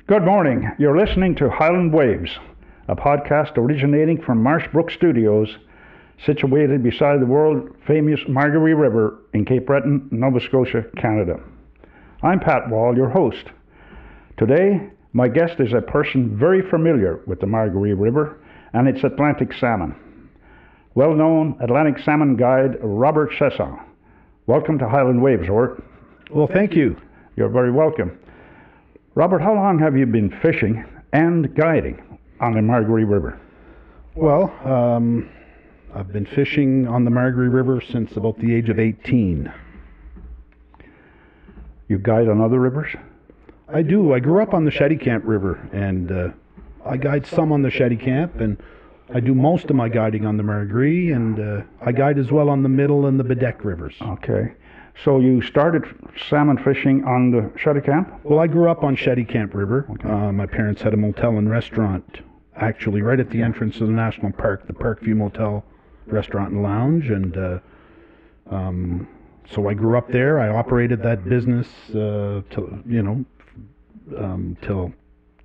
Good morning. You're listening to Highland Waves, a podcast originating from Marshbrook Studios, situated beside the world-famous Margaree River in Cape Breton, Nova Scotia, Canada. I'm Pat Wall, your host. Today, my guest is a person very familiar with the Margaree River and its Atlantic salmon. Well-known Atlantic salmon guide Robert Chiasson. Welcome to Highland Waves, Robert. Well, thank you. You're very welcome. Robert, how long have you been fishing and guiding on the Margaree River? Well, I've been fishing on the Margaree River since about the age of 18. You guide on other rivers? I do. I grew up on the Cheticamp River, and I guide some on the Cheticamp, and I do most of my guiding on the Margaree, and I guide as well on the Middle and the Bedeque rivers. Okay. So you started salmon fishing on the Cheticamp? Well, I grew up on Cheticamp River. Okay. My parents had a motel and restaurant, actually, right at the entrance of the National Park, the Parkview Motel Restaurant and Lounge, and so I grew up there. I operated that business till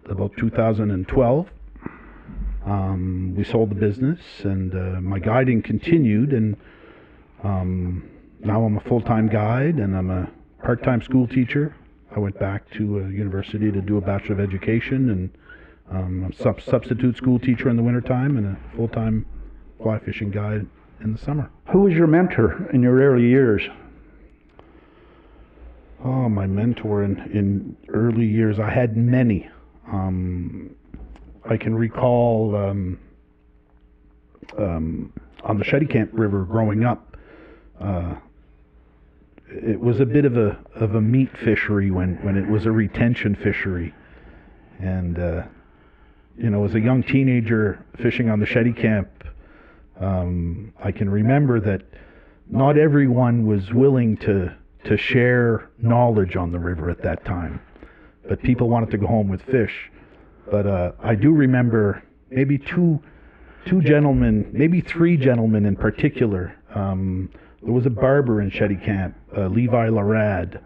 about 2012. We sold the business, and my guiding continued, and now I'm a full-time guide, and I'm a part-time school teacher. I went back to university to do a Bachelor of Education, and I'm a substitute school teacher in the wintertime and a full-time fly fishing guide in the summer. Who was your mentor in your early years? Oh, my mentor in early years, I had many. I can recall on the Cheticamp River growing up, it was a bit of a meat fishery when it was a retention fishery, and as a young teenager fishing on the Cheticamp, I can remember that not everyone was willing to share knowledge on the river at that time, but people wanted to go home with fish. But I do remember maybe two gentlemen, maybe three gentlemen in particular. There was a barber in Cheticamp, Levi Larad.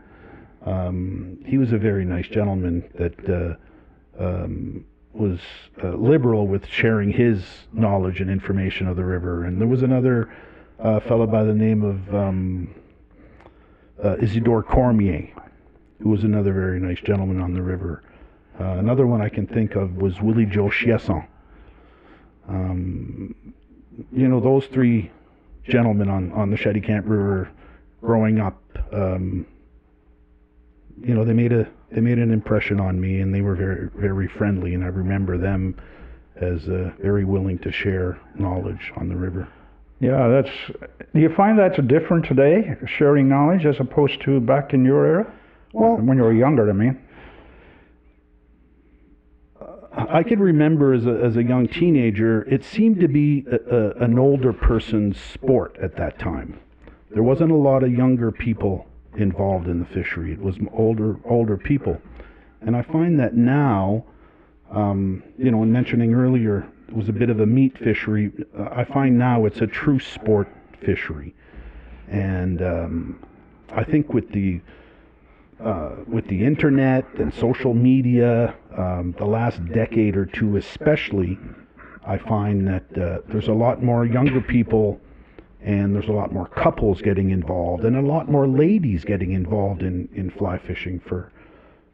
He was a very nice gentleman that was liberal with sharing his knowledge and information of the river. And there was another fellow by the name of Isidore Cormier, who was another very nice gentleman on the river. Another one I can think of was Willie Joe Chiasson. Those three gentlemen on the Cheticamp River growing up, they made an impression on me, and they were very, very friendly, and I remember them as very willing to share knowledge on the river. Yeah, do you find that's different today, sharing knowledge, as opposed to back in your era? Well, when you were younger, I mean. I could remember as a young teenager, it seemed to be an older person's sport at that time. There wasn't a lot of younger people involved in the fishery. It was older people. And I find that now, in mentioning earlier, it was a bit of a meat fishery. I find now it's a true sport fishery. And I think with the internet and social media, the last decade or two especially, I find that there's a lot more younger people, and there's a lot more couples getting involved, and a lot more ladies getting involved in fly fishing for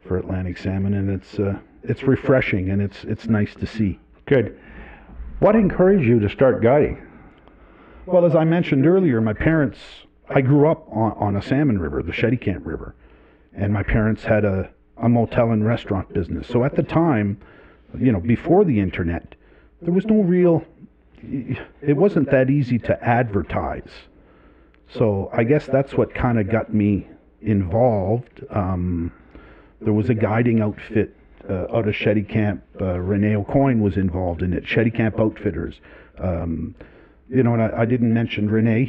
Atlantic salmon, and it's refreshing, and it's nice to see. Good. What encouraged you to start guiding? Well, as I mentioned earlier, I grew up on a salmon river, the Cheticamp River. And my parents had a motel and restaurant business. So at the time, before the internet, there was no it wasn't that easy to advertise. So I guess that's what kind of got me involved. There was a guiding outfit out of Cheticamp. Rene O'Coin was involved in it, Cheticamp Outfitters. And I didn't mention Rene.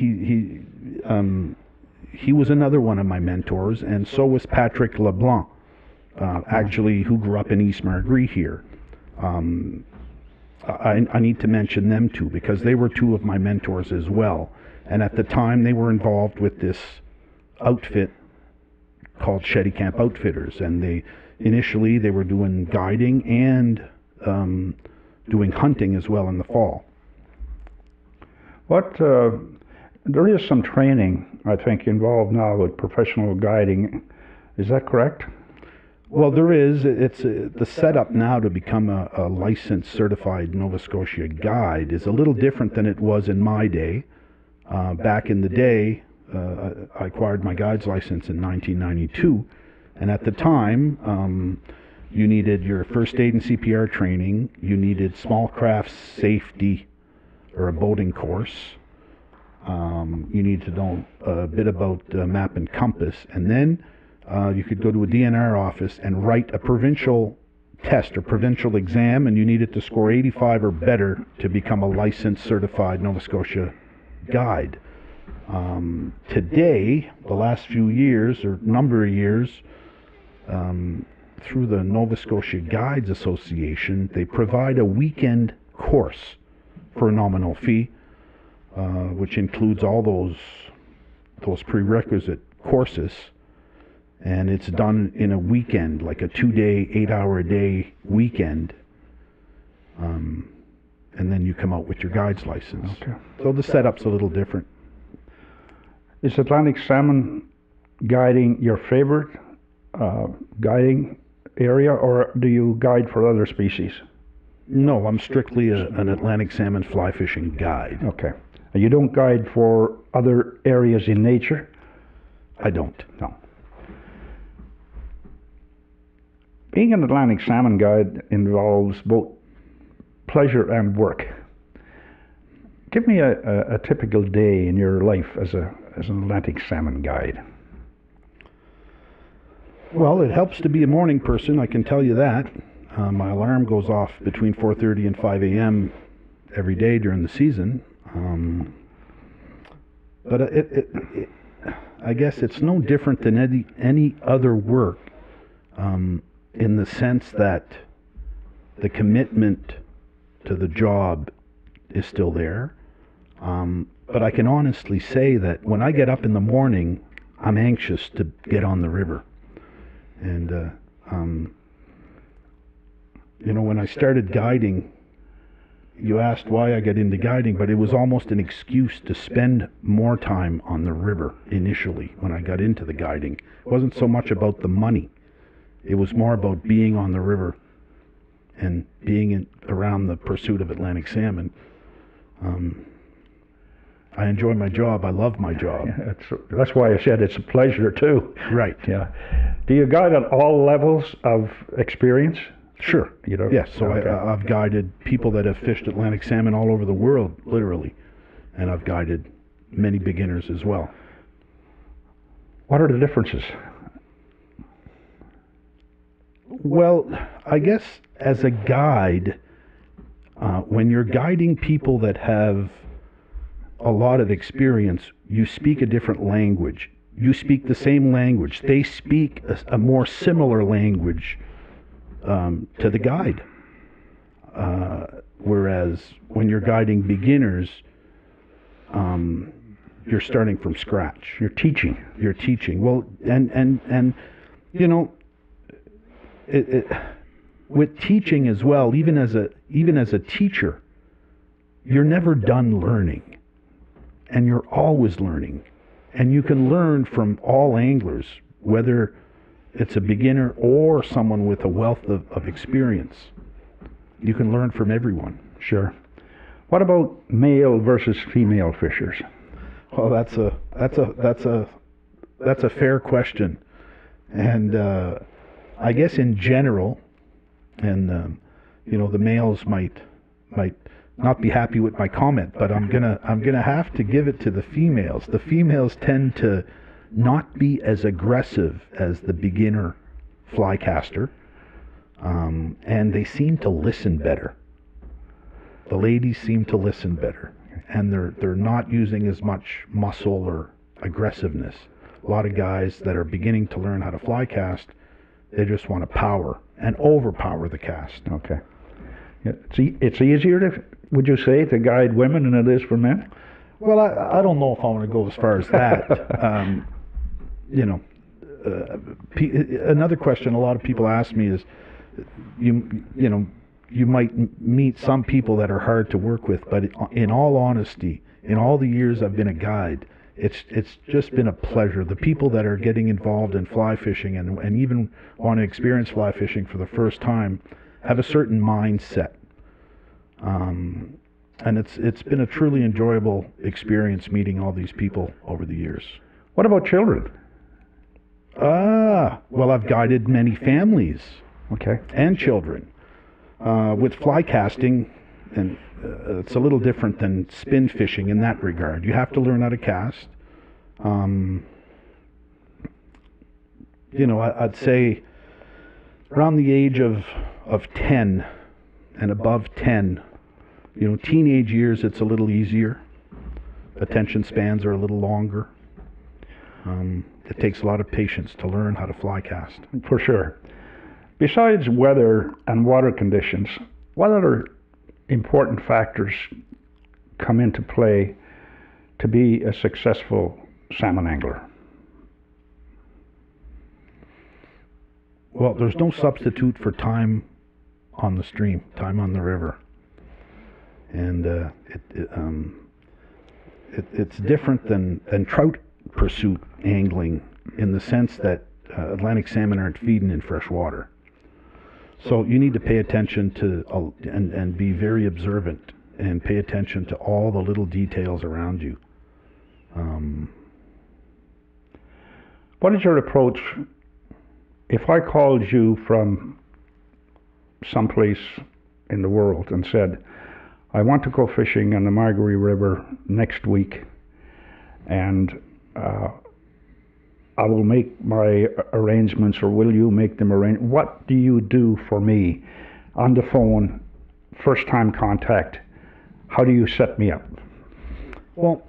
He was another one of my mentors, and so was Patrick LeBlanc, actually, who grew up in East Margaree here. I need to mention them too, because they were two of my mentors as well. And at the time, they were involved with this outfit called Shetty Camp Outfitters, and initially they were doing guiding and doing hunting as well in the fall. There is some training, I think, involved now with professional guiding. Is that correct? Well, there is. It's the setup now to become a licensed, certified Nova Scotia guide is a little different than it was in my day. Back in the day, I acquired my guide's license in 1992, and at the time, you needed your first aid and CPR training, you needed small craft safety or a boating course, you need to know a bit about map and compass, and then you could go to a DNR office and write a provincial test or provincial exam, and you needed to score 85 or better to become a licensed, certified Nova Scotia guide. Today, the last few years or number of years, through the Nova Scotia Guides Association, they provide a weekend course for a nominal fee, which includes all those prerequisite courses, and it's done in a weekend, like a 2-day, 8-hour-a-day weekend, and then you come out with your guide's license. Okay. So the setup's a little different. Is Atlantic Salmon guiding your favorite guiding area, or do you guide for other species? No, I'm strictly an Atlantic salmon fly fishing guide. Okay. And you don't guide for other areas in nature? I don't. No. Being an Atlantic salmon guide involves both pleasure and work. Give me a typical day in your life as an Atlantic salmon guide. Well, it helps to be a morning person, I can tell you that. My alarm goes off between 4:30 and 5 a.m. every day during the season. But I guess it's no different than any other work, in the sense that the commitment to the job is still there. But I can honestly say that when I get up in the morning, I'm anxious to get on the river. And, when I started guiding, you asked why I got into guiding, but it was almost an excuse to spend more time on the river initially when I got into the guiding. It wasn't so much about the money. It was more about being on the river and being around the pursuit of Atlantic salmon. I enjoy my job. I love my job. Yeah, that's why I said it's a pleasure too. Right. Yeah. Do you guide at all levels of experience? Sure. Yes. So okay. I've guided people that have fished Atlantic salmon all over the world, literally, and I've guided many beginners as well. What are the differences? Well, I guess as a guide, when you're guiding people that have a lot of experience, you speak a different language. You speak the same language. They speak a more similar language to the guide. Whereas when you're guiding beginners, you're starting from scratch. You're teaching. Well, and with teaching as well, even as a teacher, you're never done learning. And you're always learning. And you can learn from all anglers, whether it's a beginner or someone with a wealth of experience. You can learn from everyone. Sure. What about male versus female fishers? Well, that's a fair question. And I guess in general, and the males might not be happy with my comment, but I'm gonna have to give it to the females. The females tend to not be as aggressive as the beginner fly caster, and they seem to listen better. The ladies seem to listen better, and they're not using as much muscle or aggressiveness. A lot of guys that are beginning to learn how to fly cast, they just want to power and overpower the cast. Okay. Yeah, it's easier would you say, to guide women than it is for men? Well, I don't know if I want to go as far as that. another question a lot of people ask me is, you might meet some people that are hard to work with, but in all honesty, in all the years I've been a guide, it's just been a pleasure. The people that are getting involved in fly fishing and even want to experience fly fishing for the first time have a certain mindset. And it's been a truly enjoyable experience meeting all these people over the years. What about children? Well, I've guided many families and children with fly casting, and it's a little different than spin fishing in that regard. You have to learn how to cast. I'd say around the age of 10 and above 10, teenage years, it's a little easier. Attention spans are a little longer. It takes a lot of patience to learn how to fly cast. For sure. Besides weather and water conditions, what other important factors come into play to be a successful salmon angler? Well, there's no substitute for time on the stream, time on the river. And it's different than trout pursuit angling in the sense that Atlantic salmon aren't feeding in fresh water. So you need to pay attention to and be very observant and pay attention to all the little details around you. What is your approach if I called you from someplace in the world and said, I want to go fishing on the Margaree River next week, and I will make my arrangements, or will you make them arrange? What do you do for me on the phone, first time contact? How do you set me up? Well,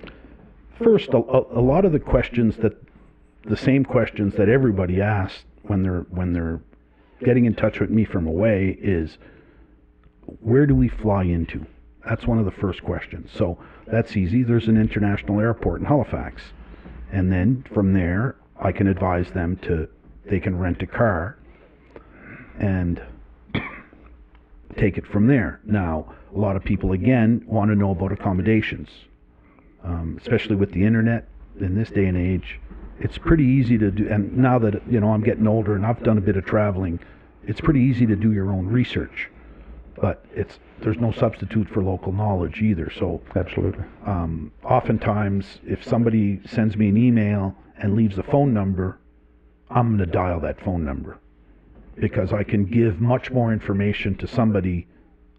first, a lot of the same questions that everybody asks when they're getting in touch with me from away is, where do we fly into? That's one of the first questions. So that's easy. There's an international airport in Halifax. And then from there, I can advise them they can rent a car and take it from there. Now, a lot of people, again, want to know about accommodations, especially with the internet in this day and age. It's pretty easy to do, and now that I'm getting older and I've done a bit of traveling, it's pretty easy to do your own research. But there's no substitute for local knowledge either. So absolutely. Oftentimes, if somebody sends me an email and leaves a phone number, I'm going to dial that phone number, because I can give much more information to somebody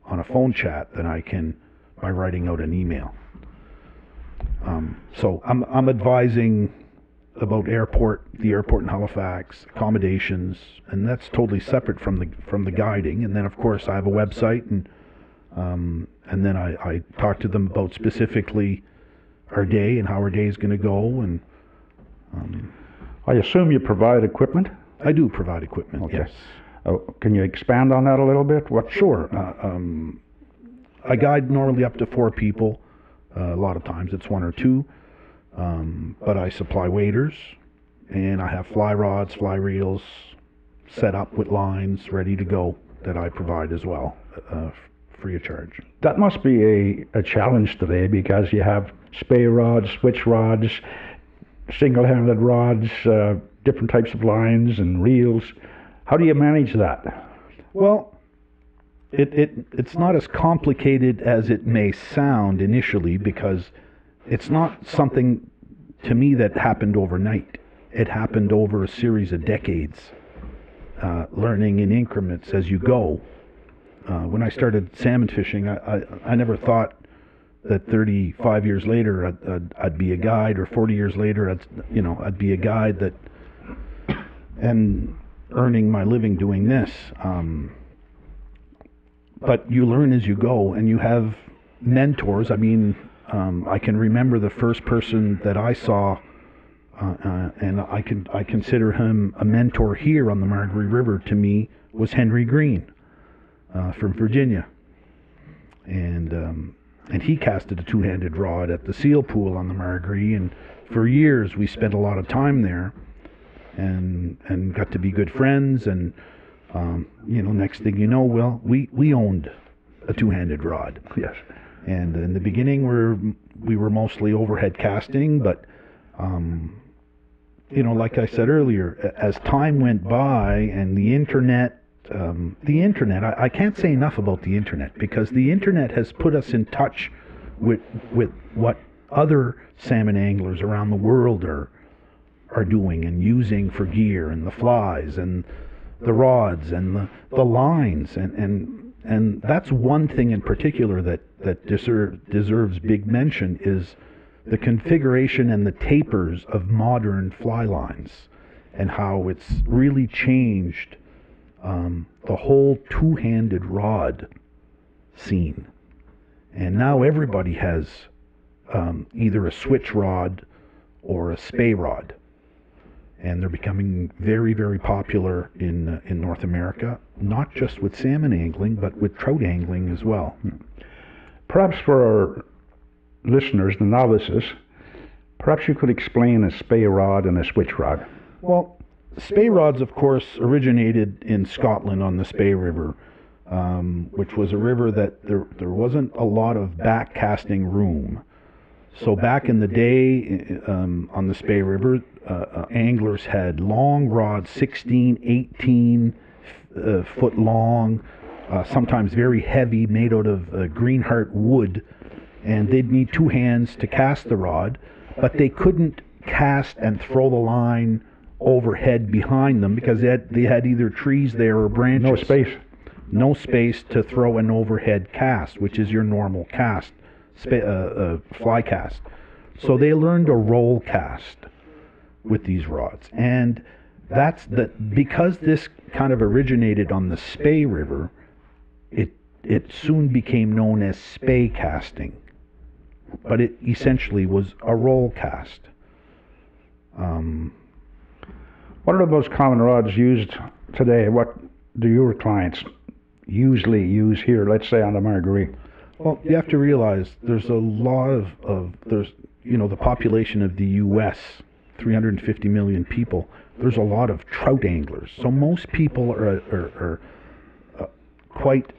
on a phone chat than I can by writing out an email. So I'm advising about the airport in Halifax, accommodations, and that's totally separate from the guiding. And then of course I have a website, and then I talk to them about specifically our day and how our day is going to go. And I assume you provide equipment? I do provide equipment. Okay. Yes. Can you expand on that a little bit? Sure. I guide normally up to 4 people. A lot of times it's 1 or 2. But I supply waders, and I have fly rods, fly reels set up with lines ready to go that I provide as well, free of charge. That must be a challenge today, because you have spey rods, switch rods, single-handed rods, different types of lines and reels. How do you manage that? Well, it's not as complicated as it may sound initially, because it's not something to me that happened overnight. It happened over a series of decades, learning in increments as you go. When I started salmon fishing, I never thought that 35 years later I'd be a guide, or 40 years later I'd be a guide that and earning my living doing this. But you learn as you go, and you have mentors. I mean, I can remember the first person that I saw, and I consider him a mentor here on the Margaree River to me, was Henry Green from Virginia, and he casted a 2-handed rod at the seal pool on the Margaree, and for years we spent a lot of time there. and got to be good friends. And next thing you know, well, we owned a two-handed rod. Yes. And in the beginning, we were mostly overhead casting, but like I said earlier, as time went by and the internet, I can't say enough about the internet, because the internet has put us in touch with what other salmon anglers around the world are doing and using for gear, and the flies and the rods and the lines, and that's one thing in particular that deserves big mention, is the configuration and the tapers of modern fly lines, and how it's really changed the whole two-handed rod scene. And now everybody has either a switch rod or a spey rod, and they're becoming very, very popular in North America, not just with salmon angling, but with trout angling as well. Perhaps for our listeners, the novices, perhaps you could explain a spey rod and a switch rod. Well, spey rods, of course, originated in Scotland on the Spey River, which was a river that there wasn't a lot of back casting room. So back in the day, on the Spey River, anglers had long rods, 16, 18 foot long, sometimes very heavy, made out of greenheart wood, and they'd need two hands to cast the rod, but they couldn't cast and throw the line overhead behind them, because they had either trees there or branches. No space to throw an overhead cast, which is your normal cast, fly cast. So they learned a roll cast with these rods, and because this kind of originated on the Spey River, it soon became known as spey casting, but it essentially was a roll cast. What are the most common rods used today? What do your clients usually use here, let's say on the Marguerite? Well, you have to realize there's a lot there's the population of the U.S., 350 million people. There's a lot of trout anglers. So most people are quite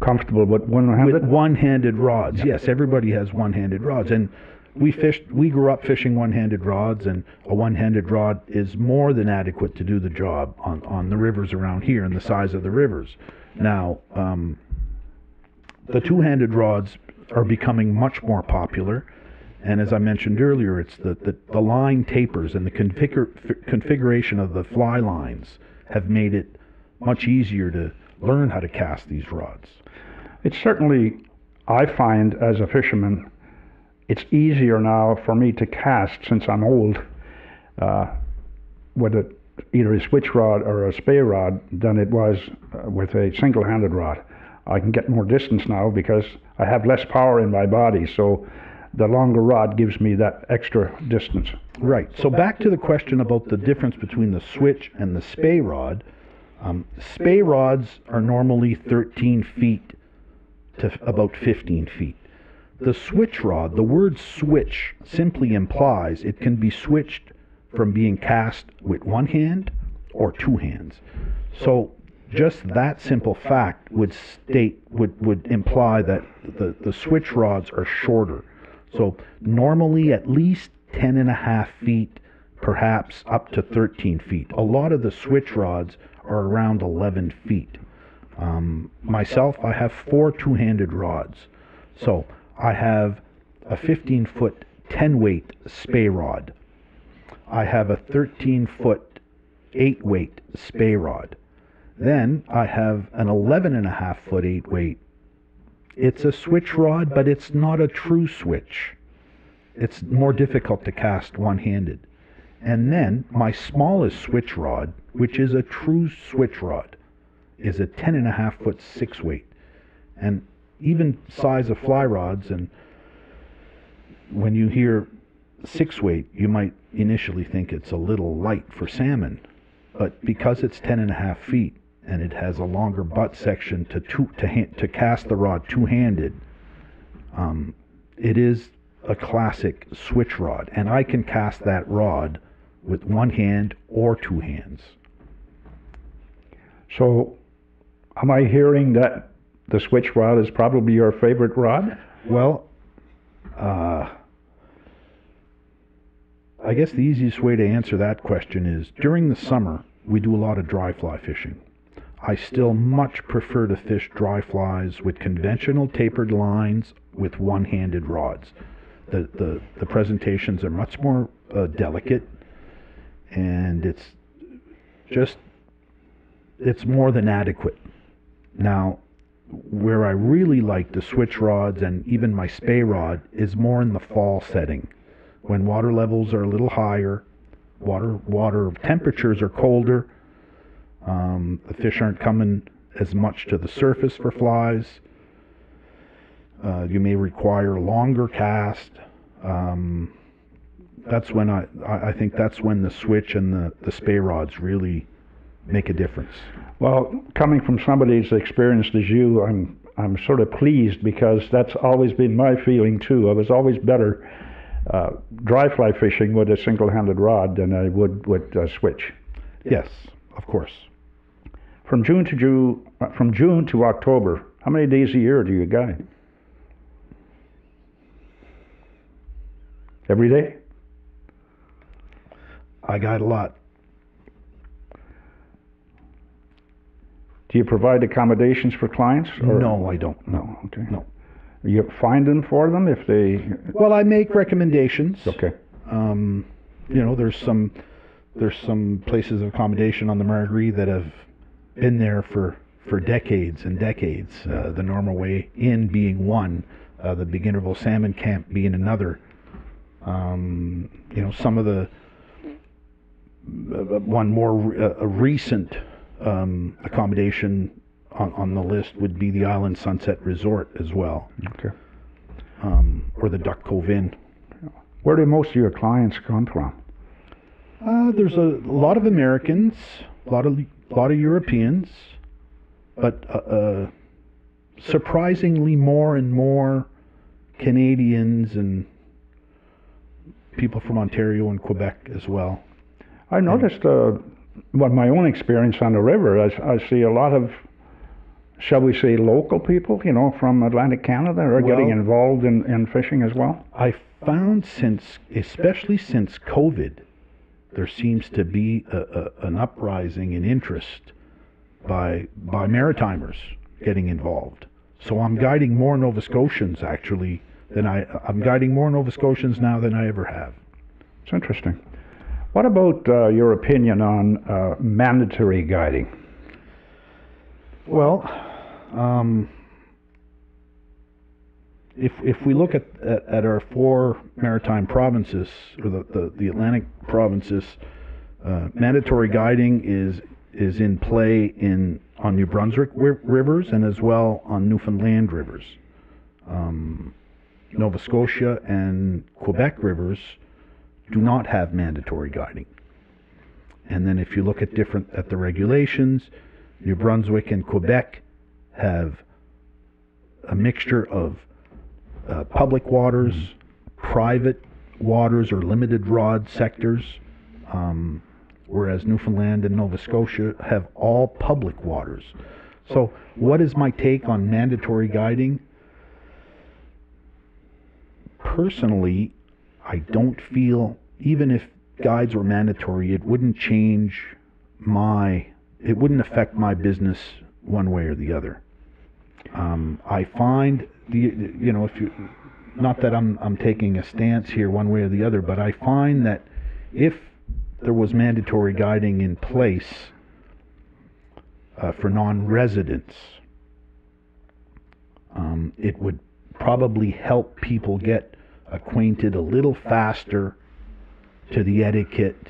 comfortable with one-handed? With one-handed rods. Yes, everybody has one-handed rods, and we grew up fishing one-handed rods, and a one-handed rod is more than adequate to do the job on the rivers around here and the size of the rivers. Now, the two-handed rods are becoming much more popular, and as I mentioned earlier, it's the line tapers and the configuration of the fly lines have made it much easier to learn how to cast these rods. It's certainly, I find as a fisherman, it's easier now for me to cast, since I'm old, with either a switch rod or a spey rod than it was with a single-handed rod. I can get more distance now because I have less power in my body, so the longer rod gives me that extra distance. Right. So back to the question about the difference between the switch and the spey rod. Spey rods are normally 13 feet to about 15 feet. The switch rod, the word switch simply implies it can be switched from being cast with one hand or two hands. So just that simple fact would imply that the switch rods are shorter. So normally at least 10.5 feet, perhaps up to 13 feet. A lot of the switch rods are around 11 feet. Myself, I have 4 two-handed rods. So I have a 15-foot 10-weight spey rod. I have a 13-foot 8-weight spey rod. Then I have an 11.5-foot 8-weight. It's a switch rod, but it's not a true switch. It's more difficult to cast one-handed. And then my smallest switch rod, which is a true switch rod, is a 10.5-foot 6-weight. And even size of fly rods, and when you hear 6-weight, you might initially think it's a little light for salmon. But because it's 10.5 feet and it has a longer butt section to cast the rod two-handed, it is a classic switch rod. And I can cast that rod with one hand or two hands. So, am I hearing that the switch rod is probably your favorite rod? Well, I guess the easiest way to answer that question is during the summer, we do a lot of dry fly fishing. I still much prefer to fish dry flies with conventional tapered lines with one-handed rods. The presentations are much more delicate, and it's more than adequate. Now, where I really like the switch rods and even my spey rod is more in the fall setting, when water levels are a little higher, water temperatures are colder, the fish aren't coming as much to the surface for flies. You may require a longer cast. That's when I think that's when the switch and the spey rods really make a difference. Well, coming from somebody as experienced as you, I'm sort of pleased, because that's always been my feeling too. I was always better dry fly fishing with a single-handed rod than I would with a switch. Yes, of course. From June to October, how many days a year do you guide? Every day? I guide a lot. Do you provide accommodations for clients? Or? No, I don't. No. Okay. No. You find them for them if they... Well, I make recommendations. Okay. There's some places of accommodation on the Margaree that have been there for decades and decades. The Normal Way Inn being one, the Beginnerville Salmon Camp being another. Some of the one more recent accommodation on the list would be the Island Sunset Resort as well. Okay. Or the Duck Cove Inn. Where do most of your clients come from? There's a lot of Americans, a lot of Europeans, but surprisingly more and more Canadians and people from Ontario and Quebec as well. I noticed, my own experience on the river, I see a lot of, shall we say, local people, from Atlantic Canada are getting involved in fishing as well. I found especially since COVID, there seems to be an uprising in interest by Maritimers getting involved. So I'm guiding more Nova Scotians actually I'm guiding more Nova Scotians now than I ever have. It's interesting. What about your opinion on mandatory guiding? Well, if we look at our four maritime provinces, or the Atlantic provinces, mandatory guiding is in play on New Brunswick rivers and as well on Newfoundland rivers. Nova Scotia and Quebec rivers do not have mandatory guiding. And then if you look at the regulations, New Brunswick and Quebec have a mixture of public waters, private waters or limited rod sectors, whereas Newfoundland and Nova Scotia have all public waters. So what is my take on mandatory guiding? Personally, I don't feel, even if guides were mandatory, it wouldn't affect my business one way or the other. I find not that I'm taking a stance here one way or the other, but I find that if there was mandatory guiding in place for non-residents, it would probably help people get acquainted a little faster to the etiquette,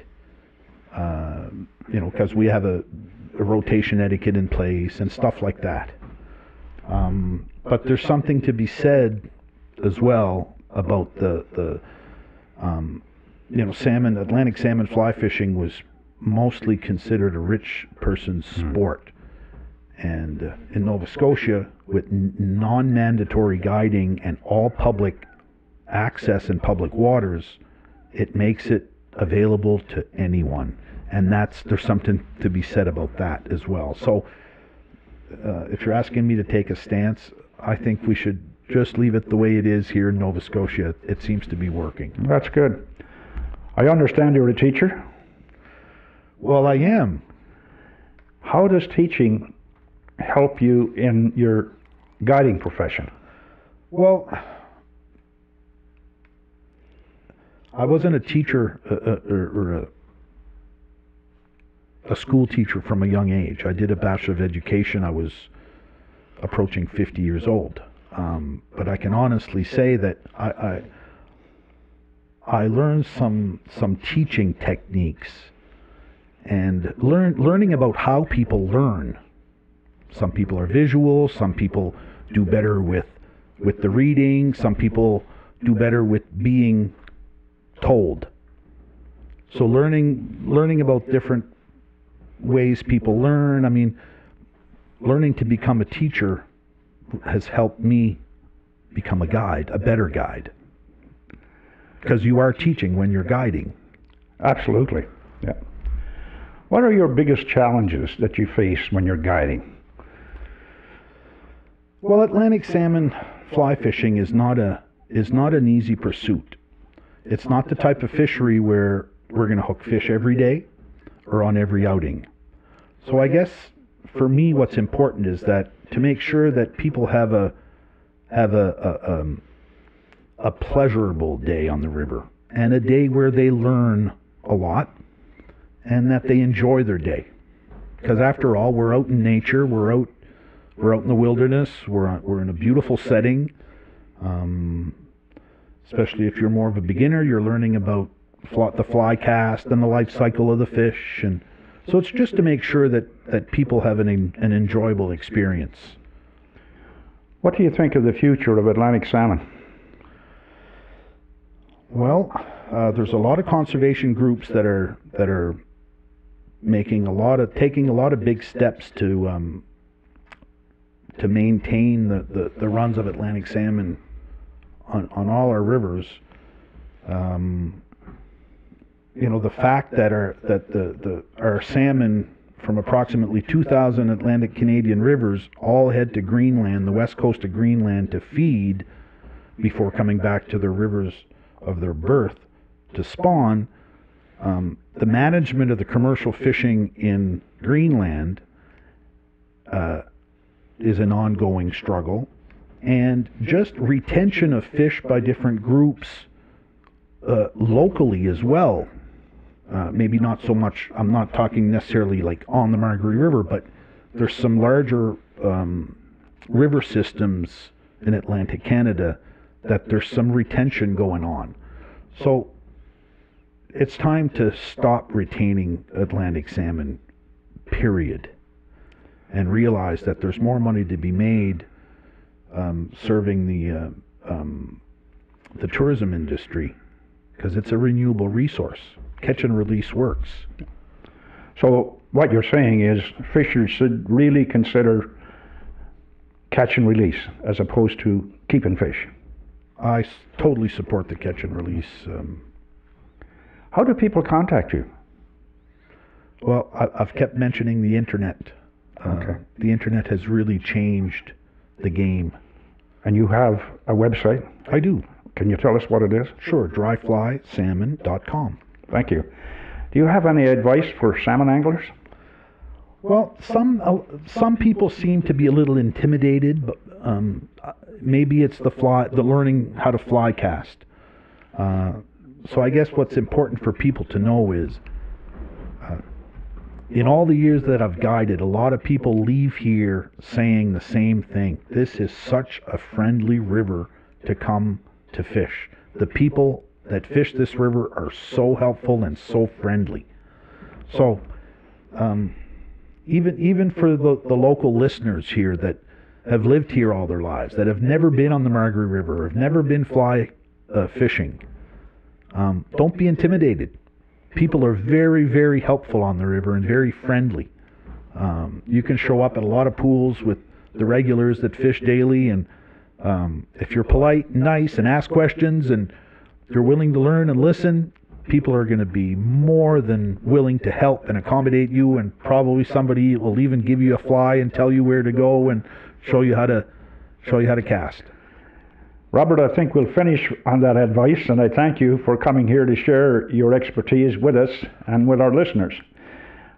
because we have a rotation etiquette in place and stuff like that. But there's something to be said as well about the Atlantic salmon fly fishing was mostly considered a rich person's sport. And in Nova Scotia, with non-mandatory guiding and all public access in public waters, it makes it available to anyone. And there's something to be said about that as well. So if you're asking me to take a stance, I think we should just leave it the way it is here in Nova Scotia. It seems to be working. That's good. I understand you're a teacher. Well, I am. How does teaching help you in your guiding profession? Well, I wasn't a teacher or a school teacher from a young age. I did a Bachelor of Education. I was approaching 50 years old. But I can honestly say that I learned some teaching techniques and learning about how people learn. Some people are visual. Some people do better with the reading. Some people do better with being told. So learning about different ways people learn. I mean, learning to become a teacher has helped me become a guide, a better guide. Because you are teaching when you're guiding. Absolutely. Yeah. What are your biggest challenges that you face when you're guiding? Well, Atlantic salmon fly fishing is not an easy pursuit. It's not the type of fishery where we're going to hook fish every day or on every outing. So I guess for me what's important is that to make sure that people have a pleasurable day on the river and a day where they learn a lot and that they enjoy their day. Because after all, we're out in nature, we're out in the wilderness, we're in a beautiful setting. Especially if you're more of a beginner, you're learning about the fly cast and the life cycle of the fish, and so it's just to make sure that people have an enjoyable experience. What do you think of the future of Atlantic salmon? Well, there's a lot of conservation groups that are taking a lot of big steps to maintain the runs of Atlantic salmon on all our rivers. The fact that our salmon from approximately 2,000 Atlantic Canadian rivers all head to Greenland, the west coast of Greenland, to feed before coming back to their rivers of their birth to spawn. The management of the commercial fishing in Greenland is an ongoing struggle, and just retention of fish by different groups locally as well. Maybe not so much, I'm not talking necessarily like on the Margaree River, but there's some larger river systems in Atlantic Canada that there's some retention going on. So it's time to stop retaining Atlantic salmon, period, and realize that there's more money to be made serving the tourism industry, because it's a renewable resource. Catch and release works. So what you're saying is fishers should really consider catch and release as opposed to keeping fish. I totally support the catch and release. How do people contact you? Well, I've kept mentioning the internet. Okay. The internet has really changed the game. And you have a website? I do. Can you tell us what it is? Sure, dryflysalmon.com. Thank you. Do you have any advice for salmon anglers? Well, some people seem to be a little intimidated, but maybe it's the learning how to fly cast. So I guess what's important for people to know is, in all the years that I've guided, a lot of people leave here saying the same thing. This is such a friendly river to come to fish. The people that fish this river are so helpful and so friendly. So even for the local listeners here that have lived here all their lives, that have never been on the Margaree River, have never been fly fishing, don't be intimidated. People are very, very helpful on the river and very friendly. You can show up at a lot of pools with the regulars that fish daily, and if you're polite and nice and ask questions and you're willing to learn and listen, people are going to be more than willing to help and accommodate you, and probably somebody will even give you a fly and tell you where to go and show you how to cast. Robert, I think we'll finish on that advice, and I thank you for coming here to share your expertise with us and with our listeners.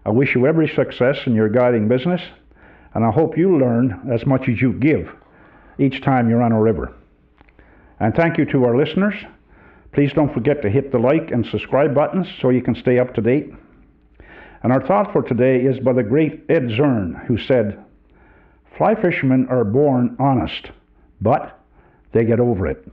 I wish you every success in your guiding business, and I hope you learn as much as you give each time you're on a river. And thank you to our listeners. Please don't forget to hit the like and subscribe buttons so you can stay up to date. And our thought for today is by the great Ed Zern, who said, "Fly fishermen are born honest, but they get over it."